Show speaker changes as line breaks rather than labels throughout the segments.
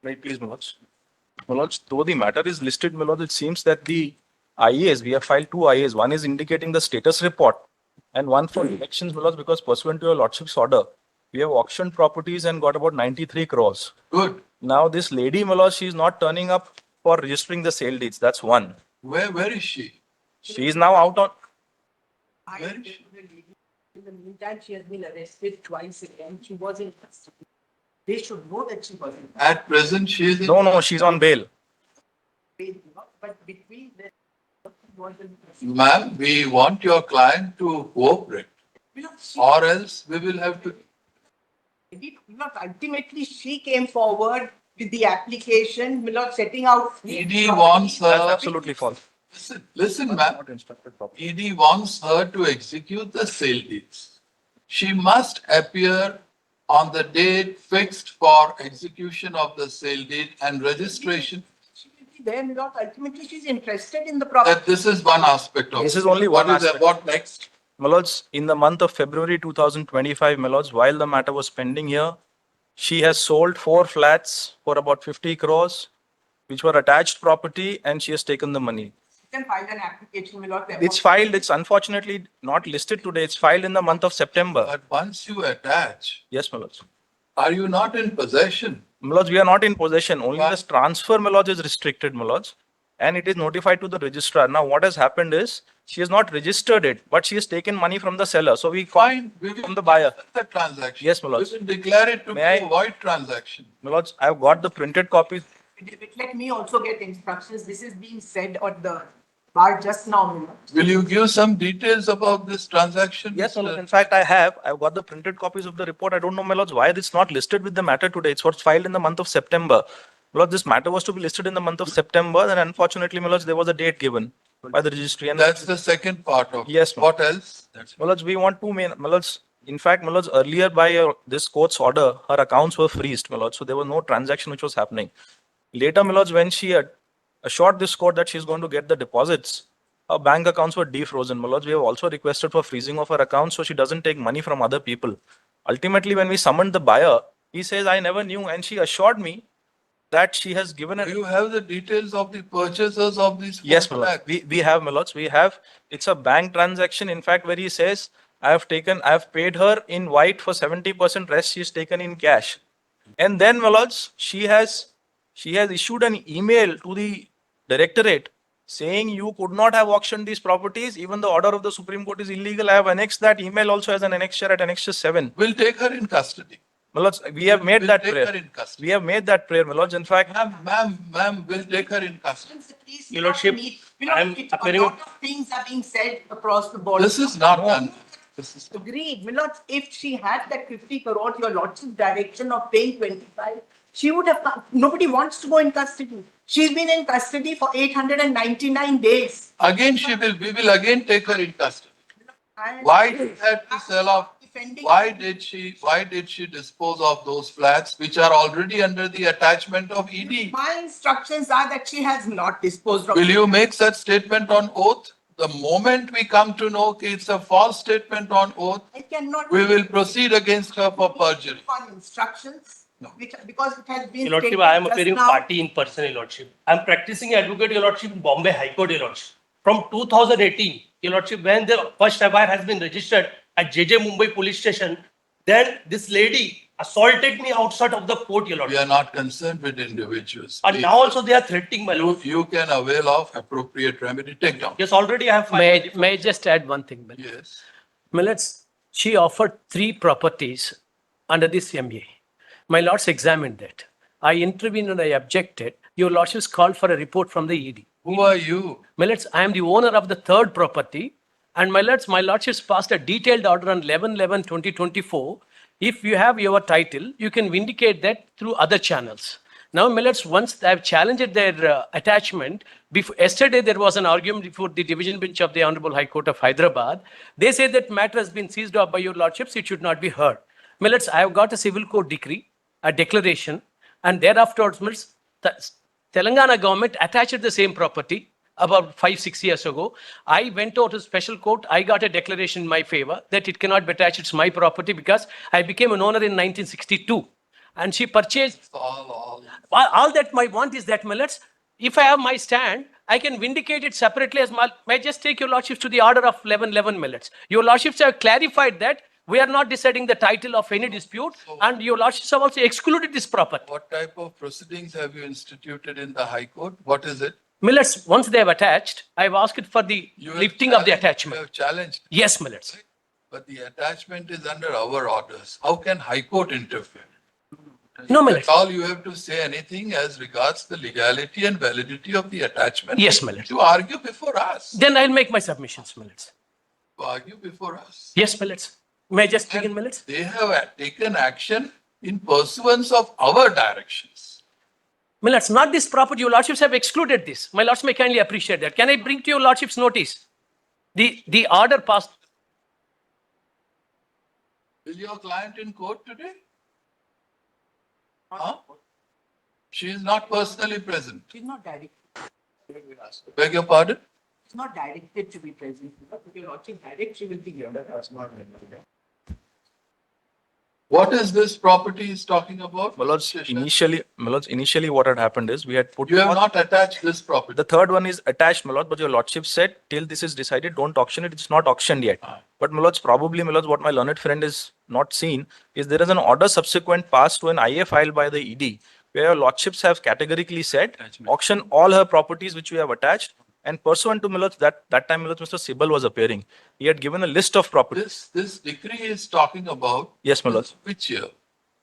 Right, please, Manoj. Manoj, though the matter is listed, Manoj, it seems that the IAs, we have filed two IAs. One is indicating the status report and one for elections, Manoj, because pursuant to your Lordship's order, we have auctioned properties and got about 93 crores.
Good.
Now, this lady, Manoj, she is not turning up for registering the sale deeds. That's one.
Where is she?
She is now out on.
Where is she?
In the meantime, she has been arrested twice again. She was in custody. They should know that she was in
At present, she is in.
No, she's on bail.
custody. But between them, she was in custody.
Ma'am, we want your client to cooperate, or else we will have to.
Ultimately, she came forward with the application, Milord, setting out.
ED wants
That's
her.
absolutely false.
Listen, ma'am.
Not instructed properly.
ED wants her to execute the sale deeds. She must appear on the date fixed for execution of the sale deed and registration.
She will be there, Milord. Ultimately, she's interested in the property.
That this is one aspect of
This
it.
is only one
What is
aspect.
What next?
Milords, in the month of February 2025, Milords, while the matter was pending here, she has sold 4 flats for about 50 crores, which were attached property, and she has taken the money.
You can file an application, Milord.
It's filed, it's unfortunately not listed today, it's filed in the month of September.
But once you attach,
Yes, Milords.
are you not in possession?
Milords, we are not in possession, only
Why?
this transfer, Milords, is restricted, Milords, and it is notified to the registrar. Now, what has happened is, she has not registered it, but she has taken money from the seller, so we
Fine, we will
from the buyer.
cancel the transaction.
Yes, my lords.
We will declare it to be
May
a
I-
void transaction.
Milords, I've got the printed copies.
Let me also get instructions. This is being said at the bar just now, Milord.
Will you give some details about this transaction?
Yes,
Mr.
Milords. In fact, I've got the printed copies of the report. I don't know, Milords, why it's not listed with the matter today. It's what's filed in the month of September. Milords, this matter was to be listed in the month of September, and unfortunately, Milords, there was a date given by the registry. And
That's the second part of it.
Yes, ma'am.
What else?
Milords, we want two main, Milords. In fact, Milords, earlier by this court's order, her accounts were freezed, Milords, so there was no transaction which was happening. Later, Milords, when she had assured this court that she's going to get the deposits, her bank accounts were defrozen, Milords. We have also requested for freezing of her accounts so she doesn't take money from other people. Ultimately, when we summoned the buyer, he says, I never knew, and she assured me that she has given
Do
a.
you have the details of the purchasers of these?
Yes,
four
Milords.
flats?
We have, Milords. We have. It's a bank transaction, in fact, where he says, I have paid her in white for 70%, rest she's taken in cash. And then, Milords, she has issued an email to the directorate saying you could not have auctioned these properties. Even the order of the Supreme Court is illegal. I have annexed that email also as an annexure at annexure 7.
We'll take her in custody.
Milords, we have made
We'll
that
take her
prayer.
in custody.
We have made that prayer, Milords. In fact,
Ma'am, we'll take her in custody.
Please,
Your Lordship, I am
a
appearing-
lot of things are being said across the board.
This is not done. This is.
Agreed. Milord, if she had that 50 crore, your Lordship's direction of paying 25, she would have come. Nobody wants to go in custody. She's been in custody for 899 days.
Again, we will again take her in custody.
And
Why did she have to sell off?
defending-
Why did she dispose of those flats which are already under the attachment of ED?
My instructions are that she has not disposed of.
Will you make such statement on oath? The moment we come to know it's a false statement on oath,
I cannot.
we will proceed against her for perjury.
On instructions,
No.
which, because it has been.
Your Lordship,
stated
I am
just
appearing
now.
party in person, Your Lordship. I am practicing advocate, Your Lordship, in Bombay High Court, Your Lordship. From 2018, Your Lordship, when the first FIR has been registered at JJ Mumbai Police Station, then this lady assaulted me outside of the court, Your
We
Lordship.
are not concerned with individuals.
And now also they are threatening my Lord.
You can avail of appropriate remedy. Take down.
Yes, already I have filed.
May I just add one thing, Bill?
Yes.
Millets, she offered 3 properties under this MA. My lords examined that. I intervened and I objected. Your lordships called for a report from the ED.
Who are you?
Millets, I am the owner of the 3rd property. And my lordships passed a detailed order on 11/11/2024. If you have your title, you can vindicate that through other channels. Now, Millets, once they have challenged their attachment, yesterday there was an argument before the division bench of the Honorable High Court of Hyderabad. They say that matter has been seized off by your lordships, it should not be heard. Millets, I have got a civil court decree, a declaration, and thereafter, Millets, the Telangana government attached the same property about 5-6 years ago. I went out to special court. I got a declaration in my favor that it cannot be attached. It's my property because I became an owner in 1962. And she purchased.
All.
all that my want is that, my lords, if I have my stand, I can vindicate it separately as my, may I just take your lordships to the order of 1111, my lords. Your lordships have clarified that we are not deciding the title of any dispute, and your lordships have also excluded this property.
What type of proceedings have you instituted in the High Court? What is it?
My lords, once they have attached, I have asked for the
You have
lifting of the
challenged- You
attachment.
have challenged,
Yes, my lords.
but the attachment is under our orders. How can High Court interfere?
No, my
That's
lords.
all you have to say anything as regards the legality and validity of the attachment.
Yes, my lords.
To argue before us.
Then I'll make my submissions, my lords.
To argue before us.
Yes, my lords. May I just begin, my lords?
They have taken action in pursuance of our directions.
My lords, not this property. Your lordships have excluded this. My lords may kindly appreciate that. Can I bring to your lordships notice? The order passed.
Is your client in court today? Huh? She is not personally present.
She's not directed,
Beg your pardon?
she's not directed to be present. If you're watching direct, she will be here.
What is this property he's talking about?
My lords, initially what had happened is we had put.
You have not attached this property.
The third one is attached, my lord, but your lordship said till this is decided, don't auction it. It's not auctioned yet. But my lords, probably, my lords, what my learned friend is not seen is there is an order subsequent passed to an IA filed by the ED where your lordships have categorically said auction all her properties which we have attached. And pursuant to my lords, that time, my lords, Mr. Sibal was appearing. He had given a list of properties.
This decree is talking about.
Yes, my lords.
Which year?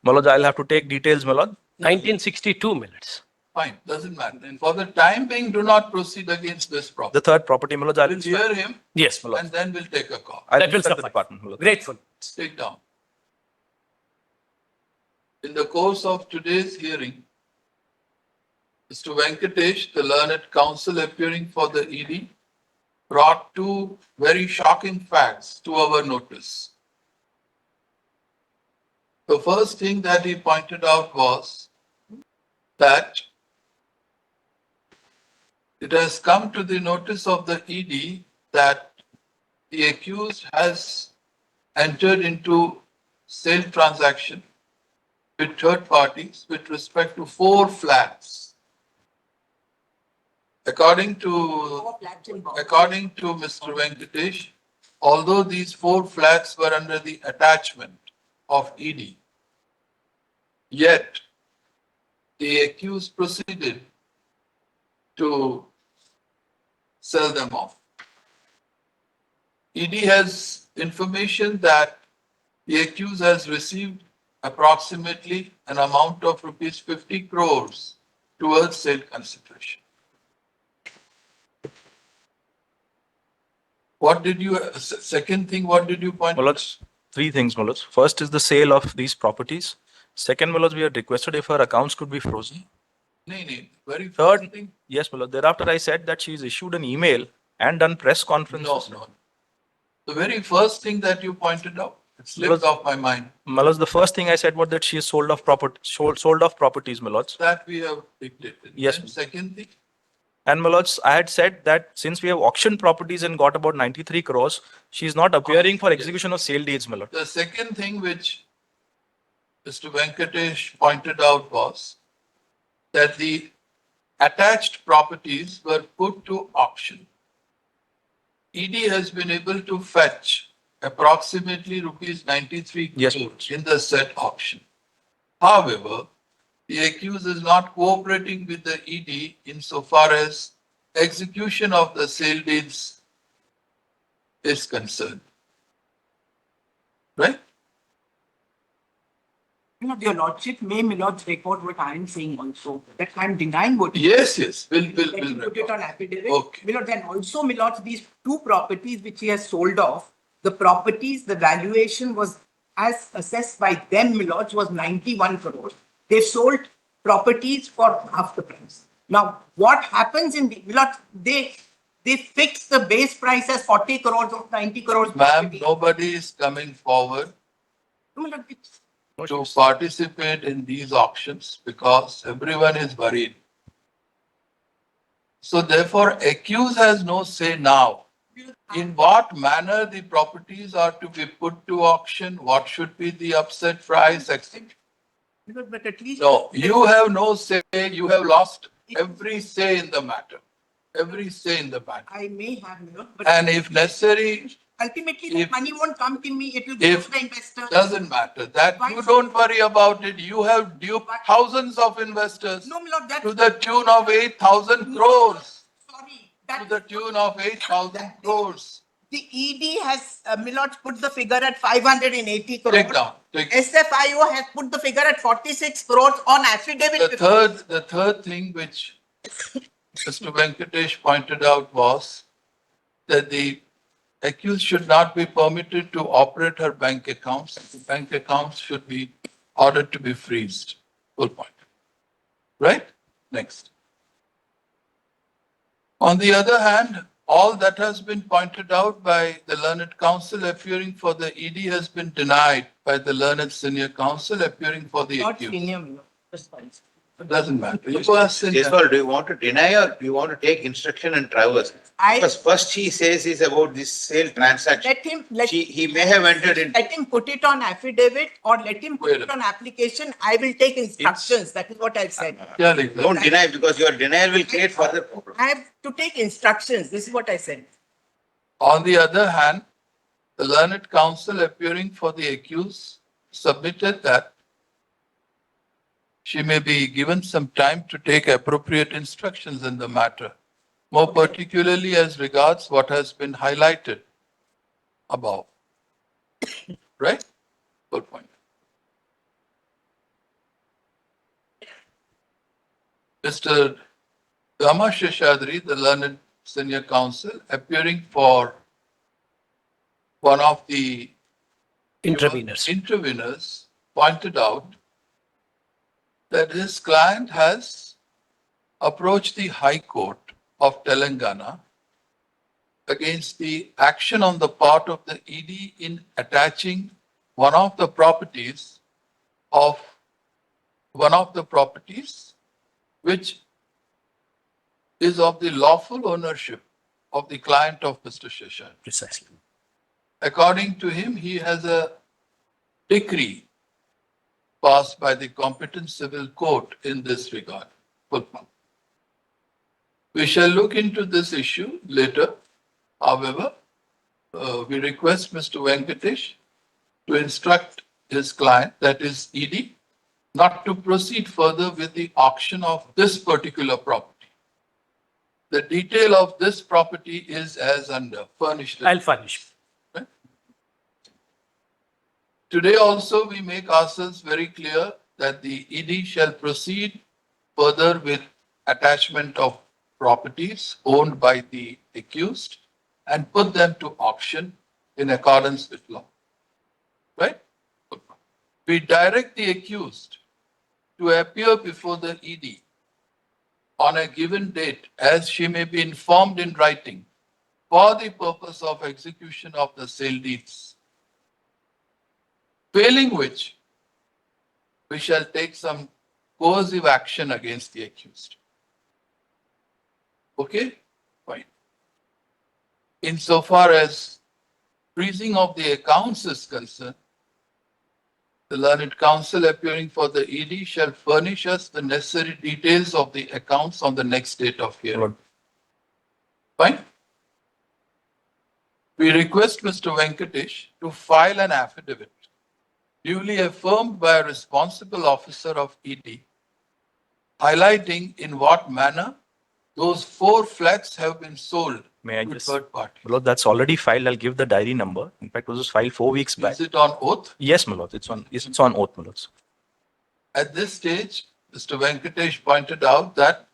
My lords, I'll have to take details, my lord.
1962 minutes.
Fine, doesn't matter. And for the time being, do not proceed against this property.
The third property, my lords, I'll
We'll hear him
Yes, my lord.
and then we'll take a call.
I'll
That will
instruct the
suffice.
department, my lord.
Grateful.
Take down. In the course of today's hearing, Mr. Venkatesh, the learned counsel appearing for the ED, brought two very shocking facts to our notice. The first thing that he pointed out was that it has come to the notice of the ED that the accused has entered into sale transaction with third parties with respect to 4 flats. According to Mr. Venkatesh, although these 4 flats were under the attachment of ED, yet the accused proceeded to sell them off. ED has information that the accused has received approximately an amount of rupees 50 crores towards sale consideration. What did you, second thing, what did you point?
My lords, 3 things, my lords. First is the sale of these properties. Second, my lords, we had requested if her accounts could be frozen.
Very first
Third,
thing.
yes, my lord. Thereafter, I said that she's issued an email and done press conferences.
No. The very first thing that you pointed out, it slipped
Was-
off my mind.
My lords, the first thing I said was that she has sold off properties, my lords.
That we have dictated.
Yes.
And second thing,
And my lords, I had said that since we have auctioned properties and got about 93 crores, she's not appearing for
yes.
execution of sale deeds, my lord.
the second thing which Mr. Venkatesh pointed out was that the attached properties were put to auction. ED has been able to fetch approximately rupees 93
Yes,
crores in the said auction. However, the accused is not cooperating with the ED insofar as execution of the sale deeds is concerned. Right?
Your lordship may, my lords, record what I am saying also, that I am denying what.
Yes, we'll
Let me put it
record.
on affidavit.
Okay.
My lord, then also, my lords, these 2 properties which he has sold off, the properties, the valuation was as assessed by them, my lords, was 91 crores. They sold properties for half the price. Now, what happens in the, my lords, they fix the base price as 40 crores or 90 crores.
Ma'am,
property.
nobody is coming forward
My lord, it's-
to participate in these auctions because everyone is worried. So therefore, accused has no say now. In what manner the properties are to be put to auction, what should be the upset price, etc.
But at least.
No, you have no say, you have lost every say in the matter. Every say in the matter.
I may have, my lord, but
And if necessary,
ultimately the
if-
money won't come to me, it will go
if
to the investor.
doesn't matter, that
Why
you
should-
don't worry about it, you have duped thousands of investors
No, my lord, that's.
to the tune of 8,000 crores,
Sorry,
to
that,
the tune of 8,000 crores.
the ED has, my lord, put the figure at 580 crores.
Take down, take.
SFIO has put the figure at 46 crores on affidavit.
The third thing which Mr. Venkatesh pointed out was that the accused should not be permitted to operate her bank accounts. The bank accounts should be ordered to be freezed. Full point. Right? Next. On the other hand, all that has been pointed out by the learned counsel appearing for the ED has been denied by the learned senior counsel appearing for the
Not
accused.
senior, my lord. That's fine.
It doesn't matter. You go ask senior.
Jaiswal, do you want to deny or do you want to take instruction and traverse?
I-
Because first he says is about this sale transaction. He may have entered in.
Let him put it on affidavit or let him put
Wait a
it on application. I will take instructions. That is what I said.
Yeah, like that.
Don't deny because your denial will create further problems.
I have to take instructions. This is what I said.
On the other hand, the learned counsel appearing for the accused submitted that she may be given some time to take appropriate instructions in the matter, more particularly as regards what has been highlighted above. Right? Good point. Mr. Rama Sheshadri, the learned senior counsel, appearing for one of the interveners, pointed out that his client has approached the High Court of Telangana against the action on the part of the ED in attaching one of the properties which is of the lawful ownership of the client of Mr. Sheshan.
Precisely.
According to him, he has a decree passed by the competent civil court in this regard. We shall look into this issue later. However, we request Mr. Venkatesh to instruct his client, that is ED, not to proceed further with the auction of this particular property. The detail of this property is as under furnished.
I'll furnish.
Today also, we make ourselves very clear that the ED shall proceed further with attachment of properties owned by the accused and put them to auction in accordance with law. Right? We direct the accused to appear before the ED on a given date as she may be informed in writing for the purpose of execution of the sale deeds. Failing which, we shall take some coercive action against the accused. Okay? Fine. Insofar as freezing of the accounts is concerned, the learned counsel appearing for the ED shall furnish us the necessary details of the accounts on the next date of hearing. Fine? We request Mr. Venkatesh to file an affidavit duly affirmed by a responsible officer of ED, highlighting in what manner those 4 flats have been sold
May I
to
just,
third party.
my lord, that's already filed. I'll give the diary number. In fact, it was filed 4 weeks back.
Is it on oath?
Yes, my lord, it's on oath, my lords.
At this stage, Mr. Venkatesh pointed out that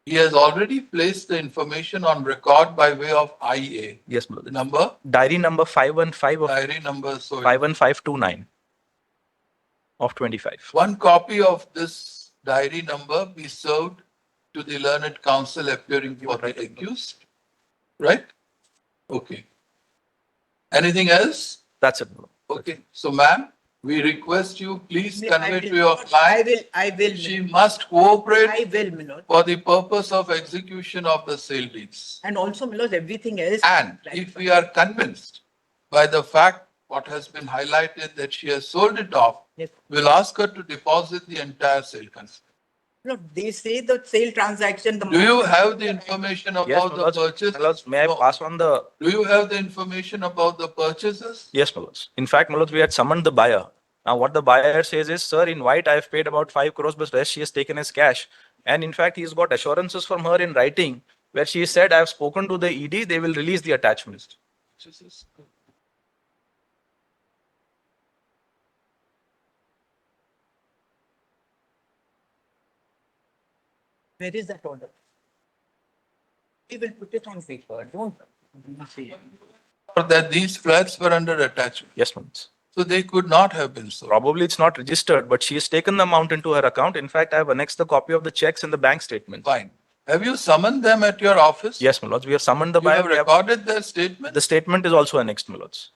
he has already placed the information on record by way of IA.
Yes, my lord.
Number,
Diary number 515 of
diary number, so
51529 of 25.
one copy of this diary number be served to the learned counsel appearing for the accused. Right? Okay. Anything else?
That's it, my lord.
Okay. So, ma'am, we request you, please
I
convey
will,
to your client,
I will,
she must cooperate
I will, my lord.
for the purpose of execution of the sale deeds.
And also, my lord, everything else.
And if we are convinced by the fact what has been highlighted that she has sold it off,
Yes.
we'll ask her to deposit the entire sale consideration.
No, they say the sale transaction, the.
Do you have the information
Yes,
about
my
the
lords.
purchase?
My lords, may I
No.
pass on the,
Do you have the information about the purchases?
yes, my lords. In fact, my lords, we had summoned the buyer. Now, what the buyer says is, sir, in white, I have paid about 5 crores, but rest she has taken as cash. And in fact, he's got assurances from her in writing where she said, I have spoken to the ED, they will release the attachments.
Where is that order? We will put it on paper, don't.
Or that these flats were under attachment,
Yes, my lords.
so they could not have been sold.
Probably it's not registered, but she has taken the amount into her account. In fact, I have annexed the copy of the checks and the bank statement.
Fine. Have you summoned them at your office?
Yes, my lords, we have summoned the
You
buyer.
have
We have-
recorded their statement?
The statement is also annexed, my lords.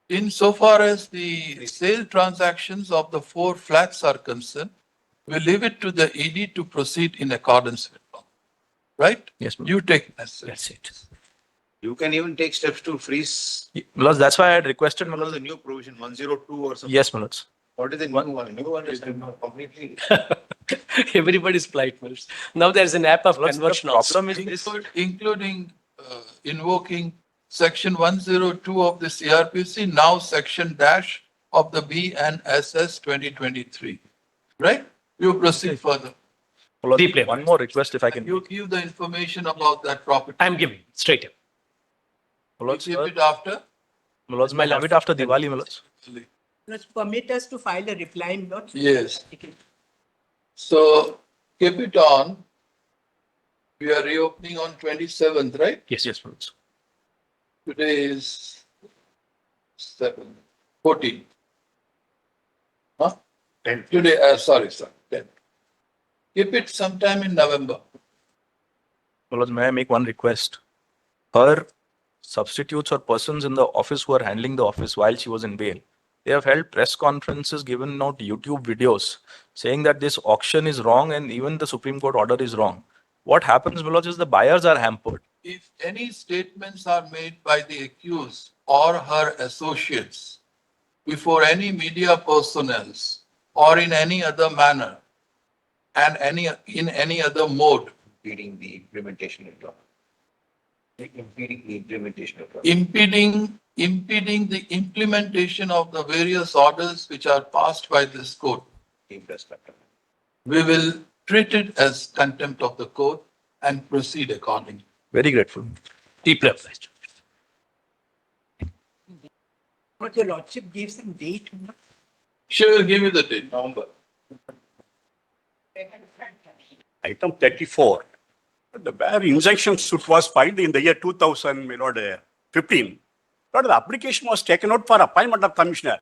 Insofar as the sale transactions of the 4 flats are concerned, we leave it to the ED to proceed in accordance with law. Right?
Yes, my lords.
You take necessary.
That's it.
You can even take steps to freeze,
My lords, that's why I had requested, my
you know,
lords.
the new provision 102 or something.
Yes, my lords.
What is the new one? New one is completely.
Everybody's polite, my lords. Now there's an app of
Lords, the
conversion also.
problem is this.
Including invoking section 102 of the CRPC, now section dash of the BNSS 2023. Right? You proceed further.
My lords,
Deeply.
one more request if I can.
You give the information about that property.
I'm giving straight up.
My
You
lords,
give it after.
my lords, may I have it after Diwali, my lords?
Let's permit us to file a reply, my lord.
Yes. So keep it on. We are reopening on 27th, right?
Yes.
Yes, my lords.
Today is 14. Huh?
10.
Today, sorry, 10. Keep it sometime in November.
My lords, may I make one request? Her substitutes or persons in the office who are handling the office while she was in bail, they have held press conferences, given out YouTube videos saying that this auction is wrong and even the Supreme Court order is wrong. What happens, my lords, is the buyers are hampered.
If any statements are made by the accused or her associates before any media personnel or in any other manner and in any other mode,
Impeding the implementation of law. Impeding the implementation of law.
impeding the implementation of the various orders which are passed by this court,
Team does that.
we will treat it as contempt of the court and proceed accordingly.
Very grateful.
Deeply obliged.
But your lordship gave some date. my lord.
She will give you the date.
November.
Item 34, the where injunction suit was filed in the year 2015. But the application was taken out for appointment of commissioner.